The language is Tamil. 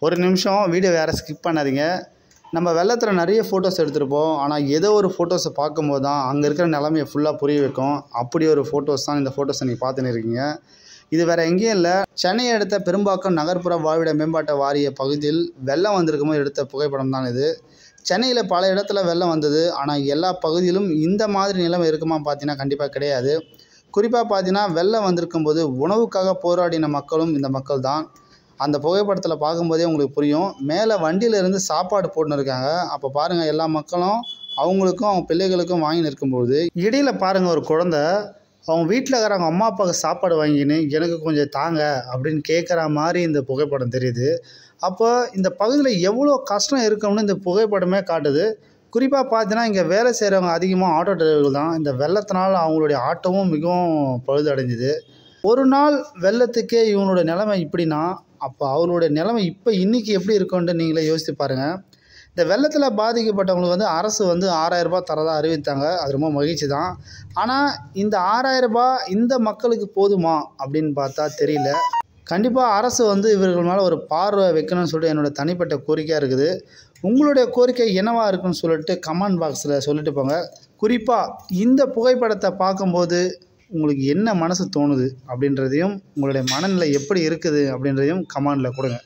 ஒரு நிமிஷம் வீடியோ வேறு ஸ்கிப் பண்ணாதீங்க. நம்ம வெள்ளத்தில் நிறைய ஃபோட்டோஸ் எடுத்திருப்போம். ஆனால் ஏதோ ஒரு ஃபோட்டோஸை பார்க்கும்போது தான் அங்கே இருக்கிற நிலைமையை ஃபுல்லாக புரிய வைக்கும். அப்படி ஒரு ஃபோட்டோஸ் தான் இந்த ஃபோட்டோஸை நீங்கள் பார்த்துன்னு இருக்கீங்க. இது வேறு எங்கேயும் இல்லை, சென்னையை அடுத்த பெரும்பாக்கம் நகர்ப்புற வாழ்விட மேம்பாட்டு வாரிய பகுதியில் வெள்ளம் வந்திருக்கும்போது எடுத்த புகைப்படம் தான் இது. சென்னையில் பல இடத்துல வெள்ளம் வந்தது. ஆனால் எல்லா பகுதியிலும் இந்த மாதிரி நிலைமை இருக்குமா பார்த்தீங்கன்னா கண்டிப்பாக கிடையாது. குறிப்பாக பார்த்தீங்கன்னா வெள்ளம் வந்திருக்கும்போது உணவுக்காக போராடின மக்களும் இந்த மக்கள் தான். அந்த புகைப்படத்தில் பார்க்கும்போதே உங்களுக்கு புரியும். மேலே வண்டியிலேருந்து சாப்பாடு போட்டுன்னு இருக்காங்க. அப்போ பாருங்கள், எல்லா மக்களும் அவங்களுக்கும் அவங்க பிள்ளைகளுக்கும் வாங்கி நிற்கும்போது இடையில் பாருங்கள் ஒரு குழந்தை அவங்க வீட்டில் இருக்கிற அவங்க அம்மா அப்பாவுக்கு சாப்பாடு வாங்கின்னு எனக்கு கொஞ்சம் தாங்க அப்படின்னு கேட்குற மாதிரி இந்த புகைப்படம் தெரியுது. அப்போ இந்த பகுதியில் எவ்வளோ கஷ்டம் இருக்கும்னு இந்த புகைப்படமே காட்டுது. குறிப்பாக பார்த்தீங்கன்னா இங்கே வேலை செய்கிறவங்க அதிகமாக ஆட்டோ டிரைவர்கள் தான். இந்த வெள்ளத்தினால் அவங்களுடைய ஆட்டோவும் மிகவும் பழுதடைஞ்சுது. ஒரு நாள் வெள்ளத்துக்கே இவங்களுடைய நிலைமை இப்படின்னா அப்போ அவருடைய நிலைமை இப்போ இன்றைக்கி எப்படி இருக்கும்னு நீங்களே யோசித்து பாருங்கள். இந்த வெள்ளத்தில் பாதிக்கப்பட்டவங்களுக்கு வந்து அரசு வந்து 6000 ரூபாய் தரதாக அறிவித்தாங்க. அது ரொம்ப மகிழ்ச்சி தான். ஆனால் இந்த 6000 ரூபாய் இந்த மக்களுக்கு போதுமா அப்படின்னு பார்த்தா தெரியல. கண்டிப்பாக அரசு வந்து இவர்கள் மேலே ஒரு பார்வை வைக்கணும்னு சொல்லிட்டு என்னோடய தனிப்பட்ட கோரிக்கையாக இருக்குது. உங்களுடைய கோரிக்கை என்னவா இருக்குன்னு சொல்லிட்டு கமெண்ட் பாக்ஸில் சொல்லிட்டு போங்க. குறிப்பாக இந்த புகைப்படத்தை பார்க்கும்போது உங்களுக்கு என்ன மனசு தோணுது அப்படின்றதையும் உங்களுடைய மனநிலை எப்படி இருக்குது அப்படின்றதையும் கமெண்டில் கொடுங்க.